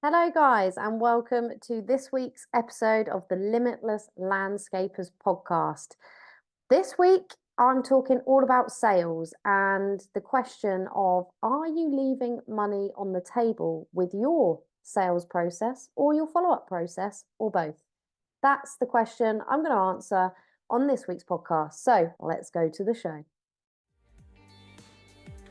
Hello, guys, and welcome to this week's episode of the Limitless Landscapers podcast. This week, I'm talking all about sales and the question of are you leaving money on the table with your sales process or your follow up process or both? That's the question I'm going to answer on this week's podcast. So let's go to the show.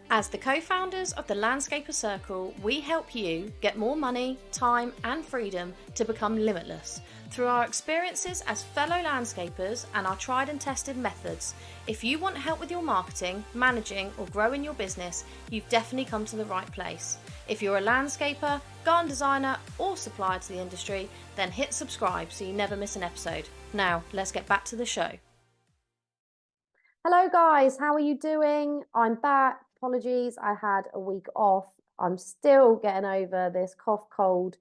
As the co-founders of the Landscaper Circle, we help you get more money, time and freedom to become limitless. Through our experiences as fellow landscapers and our tried and tested methods, if you want help with your marketing, managing or growing your business, you've definitely come to the right place. If you're a landscaper, garden designer or supplier to the industry, then hit subscribe so you never miss an episode. Now, let's get back to the show. Hello, guys. How are you doing? I'm back. Apologies, I had a week off. I'm still getting over this cough, cold,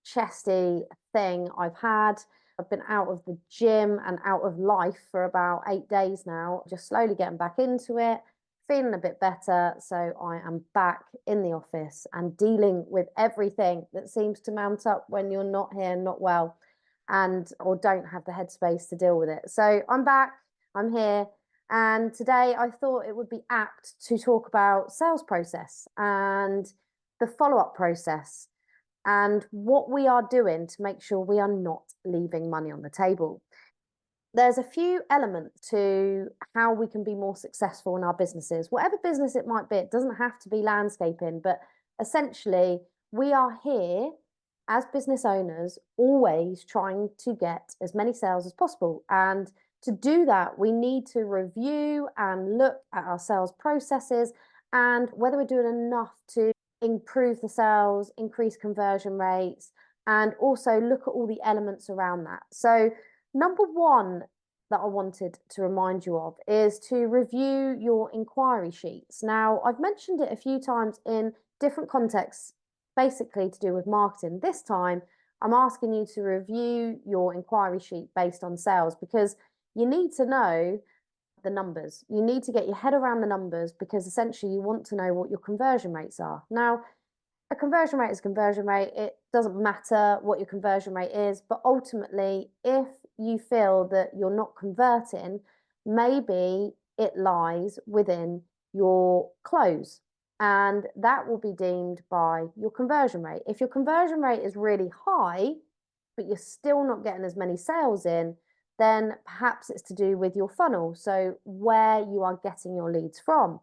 chesty thing I've had. I've been out of the gym and out of life for about 8 days now, just slowly getting back into it, feeling a bit better. So I am back in the office and dealing with everything that seems to mount up when you're not here, not well, and or don't have the headspace to deal with it. So I'm back, I'm here. And today I thought it would be apt to talk about sales process and the follow-up process and what we are doing to make sure we are not leaving money on the table. There's a few elements to how we can be more successful in our businesses, whatever business it might be. It doesn't have to be landscaping, but essentially we are here as business owners always trying to get as many sales as possible. And to do that, we need to review and look at our sales processes and whether we're doing enough to improve the sales, increase conversion rates, and also look at all the elements around that. So, number one that I wanted to remind you of is to review your inquiry sheets. Now, I've mentioned it a few times in different contexts, basically to do with marketing. This time, I'm asking you to review your inquiry sheet based on sales because you need to know the numbers. You need to get your head around the numbers because essentially you want to know what your conversion rates are. Now, a conversion rate is a conversion rate. It doesn't matter what your conversion rate is, but ultimately, if you feel that you're not converting, maybe it lies within your close. And that will be deemed by your conversion rate. If your conversion rate is really high, but you're still not getting as many sales in, then perhaps it's to do with your funnel. So where you are getting your leads from.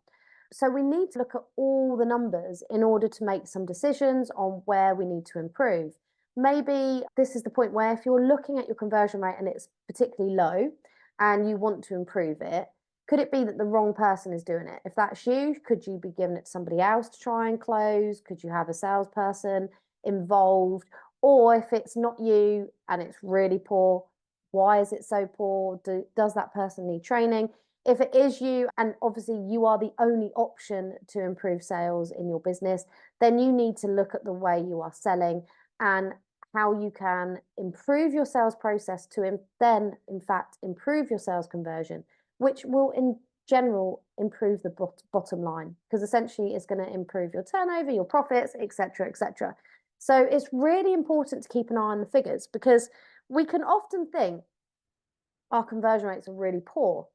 So we need to look at all the numbers in order to make some decisions on where we need to improve. Maybe this is the point where if you're looking at your conversion rate and it's particularly low and you want to improve it, could it be that the wrong person is doing it? If that's you, could you be giving it to somebody else to try and close? Could you have a salesperson involved? Or if it's not you and it's really poor, why is it so poor? Does that person need training? If it is you, and obviously you are the only option to improve sales in your business, then you need to look at the way you are selling and how you can improve your sales process to then, in fact, improve your sales conversion, which will in general improve the bottom line because essentially it's going to improve your turnover, your profits, etc., etc. So it's really important to keep an eye on the figures because we can often think our conversion rates are really poor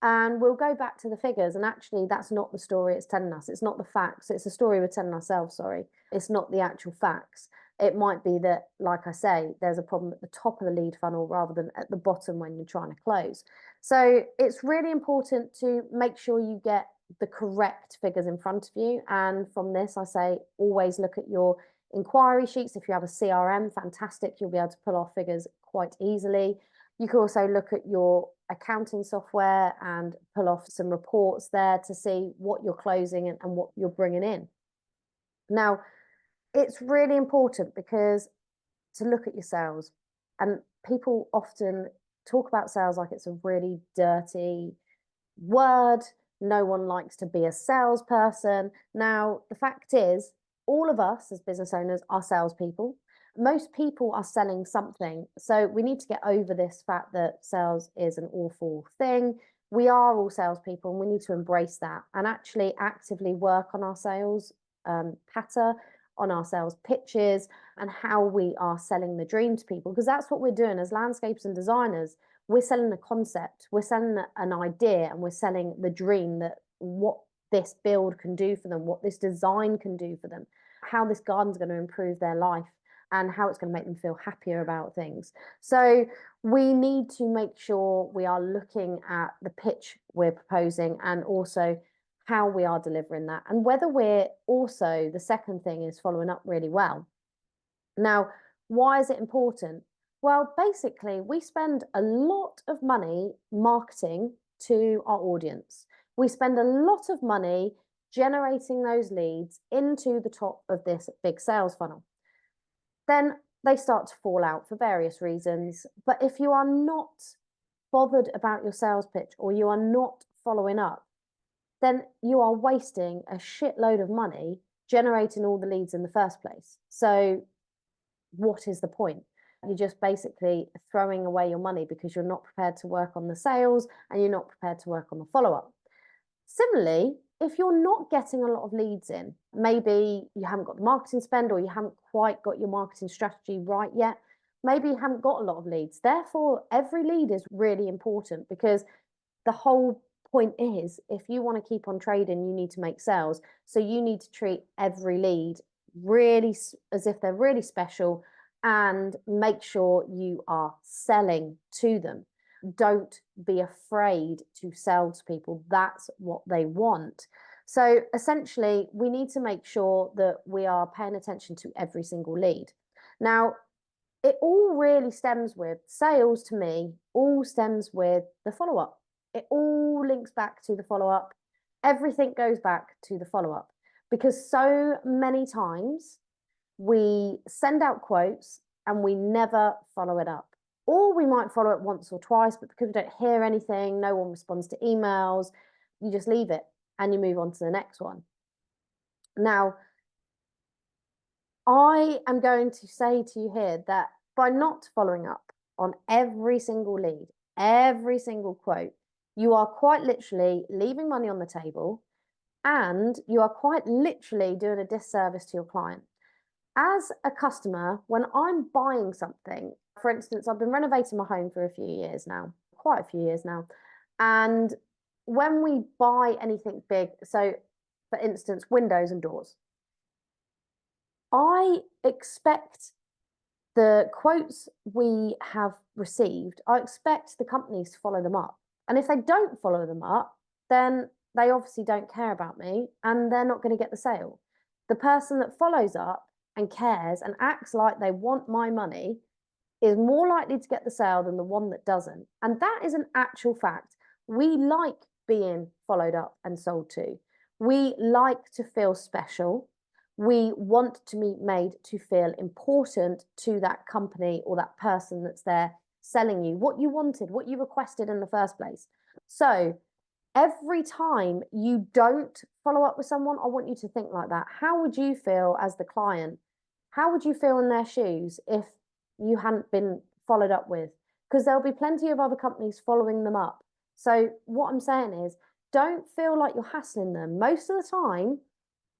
and we'll go back to the figures and actually that's not the story it's telling us. It's not the facts. It's a story we're telling ourselves, sorry. It's not the actual facts. It might be that, like I say, there's a problem at the top of the lead funnel rather than at the bottom when you're trying to close. So it's really important to make sure you get the correct figures in front of you. And from this, I say always look at your inquiry sheets. If you have a CRM, fantastic. You'll be able to pull off figures quite easily. You can also look at your accounting software and pull off some reports there to see what you're closing and what you're bringing in. Now, it's really important because to look at your sales, and people often talk about sales like it's a really dirty word. No one likes to be a salesperson. Now, the fact is, all of us as business owners are salespeople. Most people are selling something. So we need to get over this fact that sales is an awful thing. We are all salespeople and we need to embrace that and actually actively work on our sales patter, on our sales pitches and how we are selling the dream to people, because that's what we're doing as landscapers and designers. We're selling a concept, we're selling an idea, and we're selling the dream, that what this build can do for them, what this design can do for them, how this garden's going to improve their life, and how it's going to make them feel happier about things. So we need to make sure we are looking at the pitch we're proposing, and also how we are delivering that, and whether we're also, the second thing is following up really well. Now, why is it important? Well, basically, we spend a lot of money marketing to our audience. We spend a lot of money generating those leads into the top of this big sales funnel. Then they start to fall out for various reasons. But if you are not bothered about your sales pitch, or you are not following up, then you are wasting a shitload of money generating all the leads in the first place. So what is the point? You're just basically throwing away your money because you're not prepared to work on the sales and you're not prepared to work on the follow-up. Similarly, if you're not getting a lot of leads in, maybe you haven't got the marketing spend, or you haven't quite got your marketing strategy right yet, maybe you haven't got a lot of leads. Therefore, every lead is really important, because the whole point is, if you want to keep on trading, you need to make sales. So you need to treat every lead really as if they're really special, and make sure you are selling to them. Don't be afraid to sell to people. That's what they want. So essentially, we need to make sure that we are paying attention to every single lead. Now, it all really stems with sales, to me, all stems with the follow-up. It all links back to the follow-up. Everything goes back to the follow-up, because so many times we send out quotes and we never follow it up. Or we might follow it once or twice, but because we don't hear anything, no one responds to emails, you just leave it and you move on to the next one. Now, I am going to say to you here that by not following up on every single lead, every single quote, you are quite literally leaving money on the table, and you are quite literally doing a disservice to your client. As a customer, when I'm buying something, for instance, I've been renovating my home for a few years now, quite a few years now. And when we buy anything big, so for instance, windows and doors, I expect the quotes we have received, I expect the companies to follow them up. And if they don't follow them up, then they obviously don't care about me, and they're not going to get the sale. The person that follows up and cares and acts like they want my money is more likely to get the sale than the one that doesn't. And that is an actual fact. We like being followed up and sold to. We like to feel special. We want to be made to feel important to that company or that person that's there selling you what you wanted, what you requested in the first place. So every time you don't follow up with someone, I want you to think like that. How would you feel as the client? How would you feel in their shoes if you hadn't been followed up with? Because there'll be plenty of other companies following them up. So what I'm saying is, don't feel like you're hassling them. Most of the time,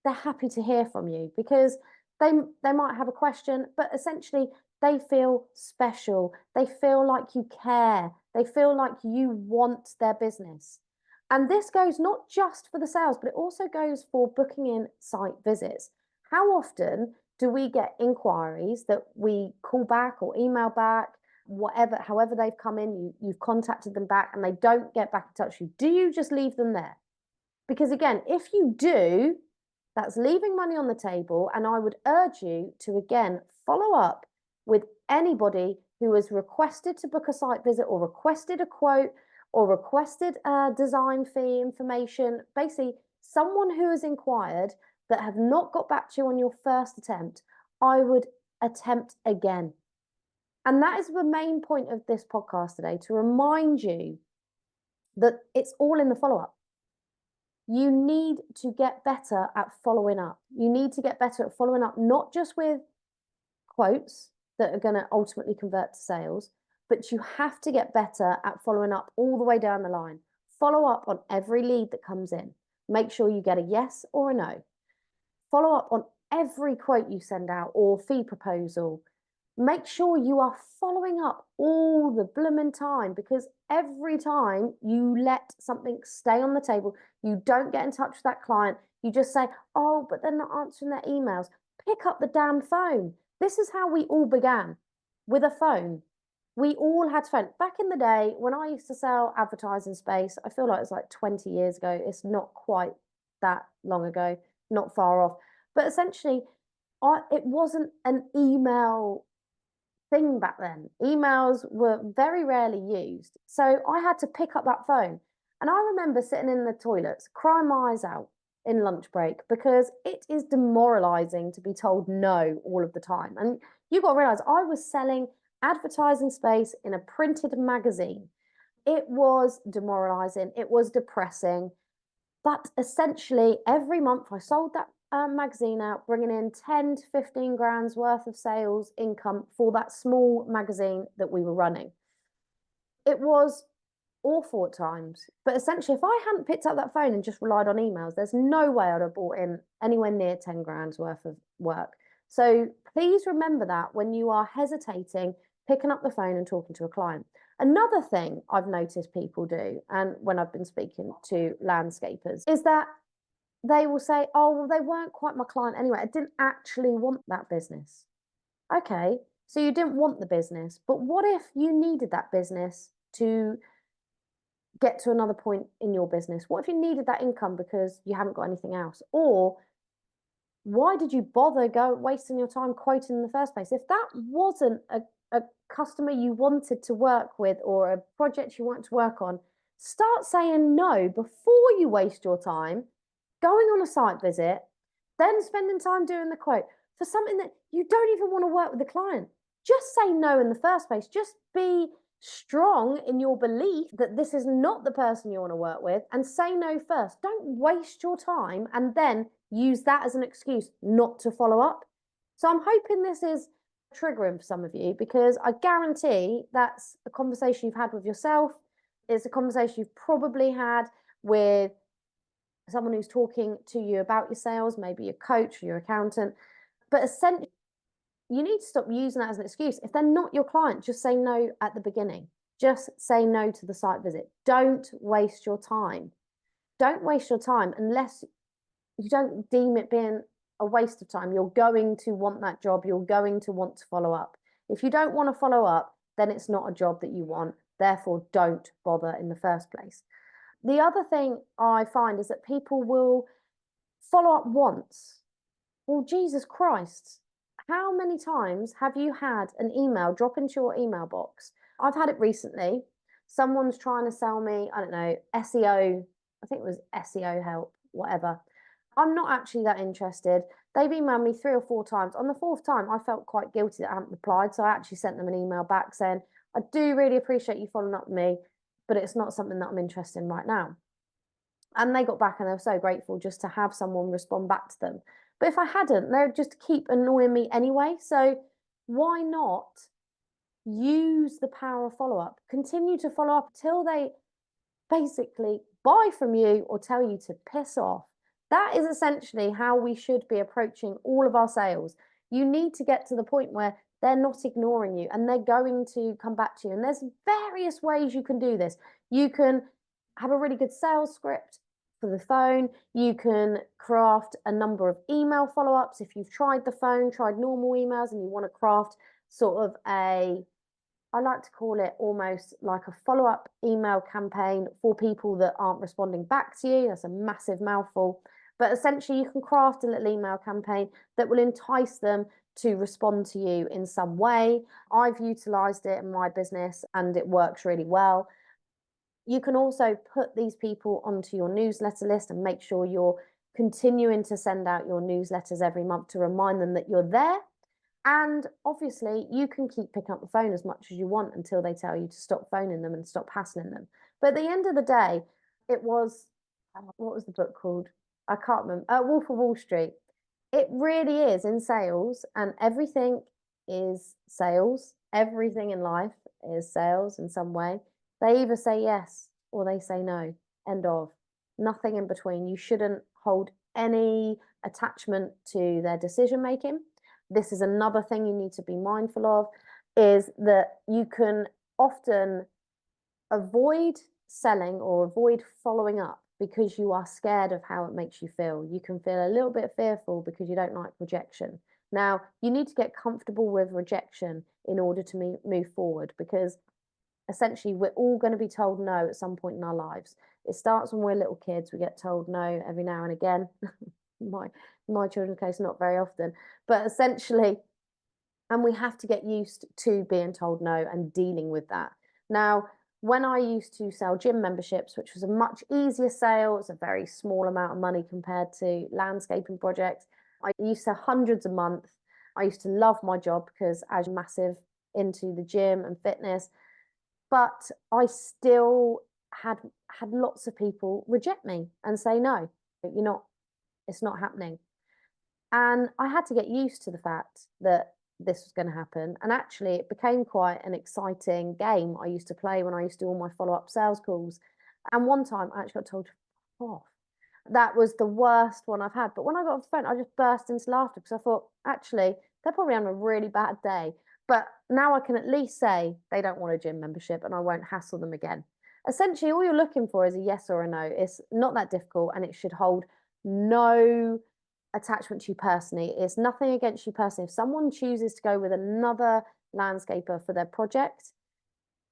they're happy to hear from you, because they might have a question, but essentially they feel special. They feel like you care. They feel like you want their business. And this goes not just for the sales, but it also goes for booking in site visits. How often do we get inquiries that we call back or email back, whatever, however they've come in, you've contacted them back and they don't get back in touch with you? Do you just leave them there? Because again, if you do, that's leaving money on the table. And I would urge you to, again, follow up with anybody who has requested to book a site visit, or requested a quote, or requested design fee information. Basically, someone who has inquired that have not got back to you on your first attempt, I would attempt again. And that is the main point of this podcast today, to remind you that it's all in the follow-up. You need to get better at following up. You need to get better at following up, not just with quotes that are going to ultimately convert to sales, but you have to get better at following up all the way down the line. Follow up on every lead that comes in. Make sure you get a yes or a no. Follow up on every quote you send out or fee proposal, make sure you are following up all the blooming time, because every time you let something stay on the table, you don't get in touch with that client, you just say, oh, but they're not answering their emails. Pick up the damn phone. This is how we all began, with a phone. We all had phone. Back in the day when I used to sell advertising space, I feel like it's like 20 years ago. It's not quite that long ago, not far off. But essentially, it wasn't an email thing back then. Emails were very rarely used. So I had to pick up that phone. And I remember sitting in the toilets, crying my eyes out in lunch break, because it is demoralizing to be told no all of the time. And you've got to realize I was selling advertising space in a printed magazine. It was demoralizing, it was depressing. But essentially, every month I sold that magazine out, bringing in 10 to 15 grand's worth of sales income for that small magazine that we were running. It was awful at times, but essentially, if I hadn't picked up that phone and just relied on emails, there's no way I'd have brought in anywhere near 10 grand's worth of work. So please remember that when you are hesitating, picking up the phone and talking to a client. Another thing I've noticed people do, and when I've been speaking to landscapers, is that they will say, oh, well, they weren't quite my client anyway. I didn't actually want that business. Okay, so you didn't want the business, but what if you needed that business to get to another point in your business? What if you needed that income because you haven't got anything else? Or why did you bother wasting your time quoting in the first place? If that wasn't a customer you wanted to work with or a project you wanted to work on, start saying no before you waste your time going on a site visit, then spending time doing the quote for something that you don't even want to work with the client. Just say no in the first place. Just be strong in your belief that this is not the person you want to work with, and say no first. Don't waste your time and then use that as an excuse not to follow up. So I'm hoping this is triggering for some of you, because I guarantee that's a conversation you've had with yourself. It's a conversation you've probably had with someone who's talking to you about your sales, maybe your coach or your accountant. But essentially, you need to stop using that as an excuse. If they're not your client, just say no at the beginning. Just say no to the site visit. Don't waste your time. Don't waste your time unless you don't deem it being a waste of time. You're going to want that job. You're going to want to follow up. If you don't want to follow up, then it's not a job that you want. Therefore, don't bother in the first place. The other thing I find is that people will follow up once. Well, Jesus Christ, how many times have you had an email drop into your email box? I've had it recently. Someone's trying to sell me, I don't know, SEO. I think it was SEO help, whatever. I'm not actually that interested. They've emailed me 3 or 4 times. On the 4th time, I felt quite guilty that I hadn't replied. So I actually sent them an email back saying, I do really appreciate you following up with me, but it's not something that I'm interested in right now. And they got back and they were so grateful just to have someone respond back to them. But if I hadn't, they would just keep annoying me anyway. So why not use the power of follow-up? Continue to follow up till they basically buy from you or tell you to piss off. That is essentially how we should be approaching all of our sales. You need to get to the point where they're not ignoring you and they're going to come back to you. And there's various ways you can do this. You can have a really good sales script for the phone. You can craft a number of email follow-ups. If you've tried the phone, tried normal emails, and you want to craft sort of I like to call it almost like a follow-up email campaign for people that aren't responding back to you. That's a massive mouthful. But essentially, you can craft a little email campaign that will entice them to respond to you in some way. I've utilized it in my business and it works really well. You can also put these people onto your newsletter list and make sure you're continuing to send out your newsletters every month to remind them that you're there. And obviously, you can keep picking up the phone as much as you want until they tell you to stop phoning them and stop hassling them. But at the end of the day, it was, what was the book called? I can't remember. Wolf of Wall Street. It really is in sales, and everything is sales. Everything in life is sales in some way. They either say yes or they say no. End of. Nothing in between. You shouldn't hold any attachment to their decision making. This is another thing you need to be mindful of, is that you can often avoid selling or avoid following up because you are scared of how it makes you feel. You can feel a little bit fearful because you don't like rejection. Now, you need to get comfortable with rejection in order to move forward, because essentially we're all going to be told no at some point in our lives. It starts when we're little kids. We get told no every now and again. my children's case, not very often, but essentially, and we have to get used to being told no and dealing with that. Now, when I used to sell gym memberships, which was a much easier sale, it's a very small amount of money compared to landscaping projects. I used to sell hundreds a month. I used to love my job because I was massive into the gym and fitness, but I still had lots of people reject me and say, no, it's not happening. And I had to get used to the fact that this was going to happen. And actually, it became quite an exciting game I used to play when I used to do all my follow-up sales calls. And one time I actually got told off. That was the worst one I've had. But when I got off the phone, I just burst into laughter because I thought, actually, they're probably having a really bad day. But now I can at least say they don't want a gym membership and I won't hassle them again. Essentially, all you're looking for is a yes or a no. It's not that difficult, and it should hold no attachment to you personally. It's nothing against you personally. If someone chooses to go with another landscaper for their project,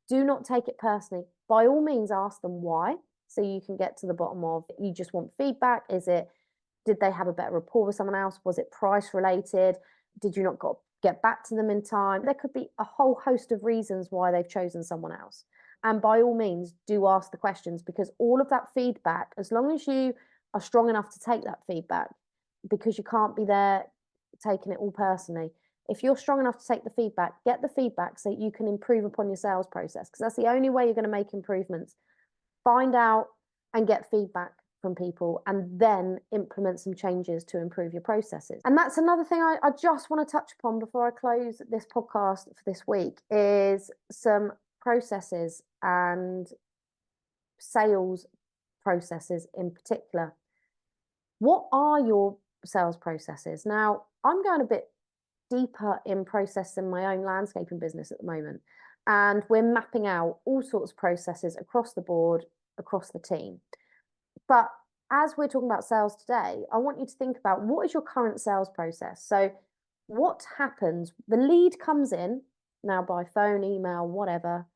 do not take it personally. By all means, ask them why, so you can get to the bottom of, you just want feedback. Did they have a better rapport with someone else? Was it price related? Did you not get back to them in time? There could be a whole host of reasons why they've chosen someone else. And by all means, do ask the questions, because all of that feedback, as long as you are strong enough to take that feedback, because you can't be there taking it all personally. If you're strong enough to take the feedback, get the feedback so you can improve upon your sales process, because that's the only way you're going to make improvements. Find out and get feedback from people, and then implement some changes to improve your processes. And that's another thing I just want to touch upon before I close this podcast for this week, is some processes and sales processes in particular. What are your sales processes? Now, I'm going a bit deeper in process in my own landscaping business at the moment, and we're mapping out all sorts of processes across the board, across the team. But as we're talking about sales today, I want you to think about, what is your current sales process? So what happens? The lead comes in now by phone, email, whatever,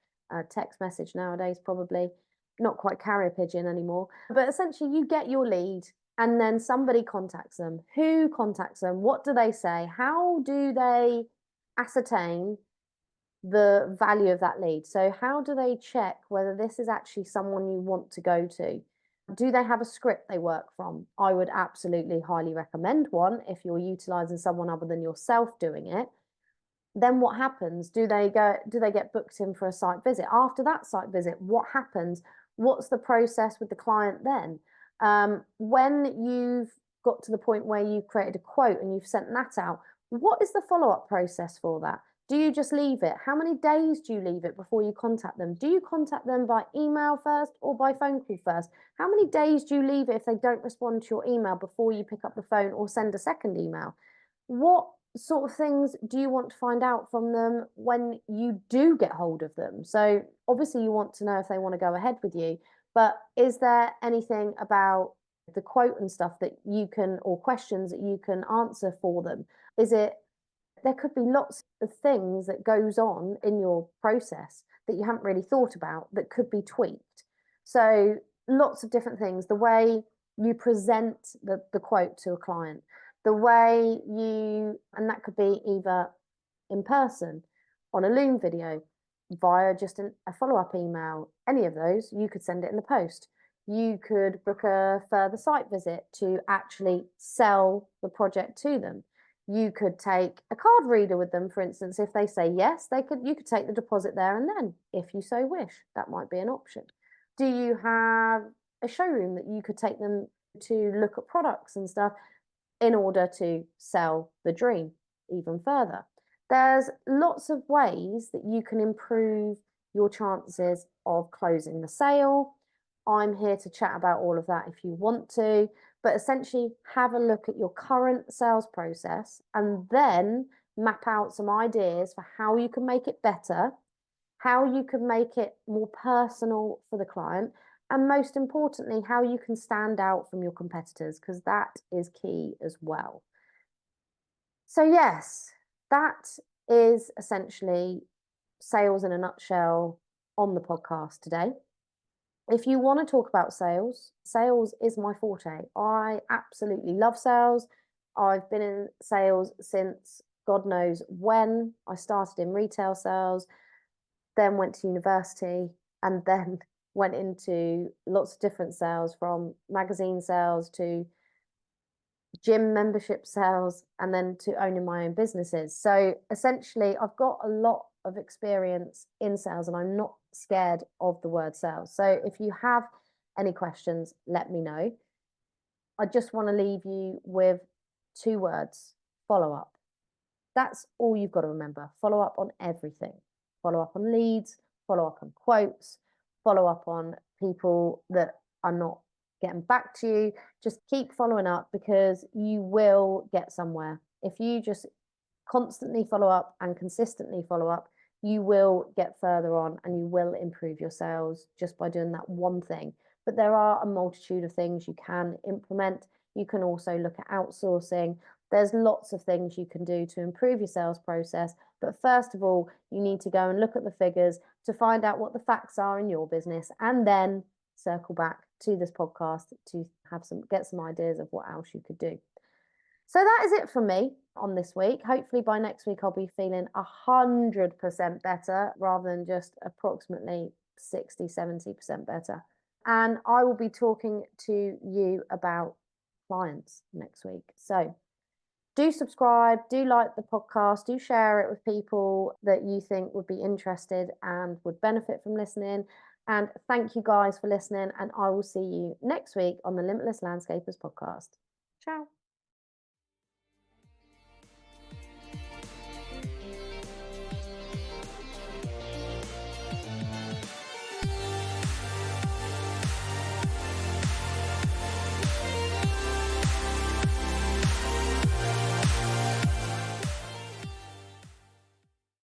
text message nowadays, probably not quite carrier pigeon anymore. But essentially, you get your lead, and then somebody contacts them. Who contacts them? What do they say? How do they ascertain the value of that lead? So how do they check whether this is actually someone you want to go to? Do they have a script they work from? I would absolutely highly recommend one if you're utilizing someone other than yourself doing it. Then what happens? Do they get booked in for a site visit? After that site visit, what happens? What's the process with the client then? When you've got to the point where you've created a quote and you've sent that out, what is the follow-up process for that? Do you just leave it? How many days do you leave it before you contact them? Do you contact them by email first or by phone call first? How many days do you leave it if they don't respond to your email before you pick up the phone or send a second email? What sort of things do you want to find out from them when you do get hold of them? So obviously you want to know if they want to go ahead with you, but is there anything about the quote and stuff that you can, or questions that you can answer for them? There could be lots of things that goes on in your process that you haven't really thought about that could be tweaked. So lots of different things, the way you present the quote to a client, the way and that could be either in person, on a Loom video, via just a follow-up email, any of those. You could send it in the post. You could book a further site visit to actually sell the project to them. You could take a card reader with them, for instance. If they say yes, you could take the deposit there and then, if you so wish. That might be an option. Do you have a showroom that you could take them to look at products and stuff in order to sell the dream even further? There's lots of ways that you can improve your chances of closing the sale. I'm here to chat about all of that if you want to. but essentially have a look at your current sales process and then map out some ideas for how you can make it better, how you can make it more personal for the client, and most importantly, how you can stand out from your competitors, because that is key as well. So, yes, that is essentially sales in a nutshell on the podcast today. If you want to talk about sales, sales is my forte. I absolutely love sales. I've been in sales since God knows when. I started in retail sales, then went to university, and then went into lots of different sales, from magazine sales to gym membership sales, and then to owning my own businesses. So essentially, I've got a lot of experience in sales and I'm not scared of the word sales. So if you have any questions, let me know. I just want to leave you with 2 words: follow up. That's all you've got to remember. Follow up on everything. Follow up on leads, follow up on quotes, follow up on people that are not getting back to you. Just keep following up, because you will get somewhere. If you just constantly follow up and consistently follow up, you will get further on and you will improve your sales just by doing that one thing. But there are a multitude of things you can implement. You can also look at outsourcing. There's lots of things you can do to improve your sales process. But first of all, you need to go and look at the figures to find out what the facts are in your business, and then circle back to this podcast to get some ideas of what else you could do. So that is it for me on this week. Hopefully by next week, I'll be feeling 100% better rather than just approximately 60, 70% better. And I will be talking to you about clients next week. So do subscribe, do like the podcast, do share it with people that you think would be interested and would benefit from listening. And thank you guys for listening. And I will see you next week on the Limitless Landscapers podcast. Ciao.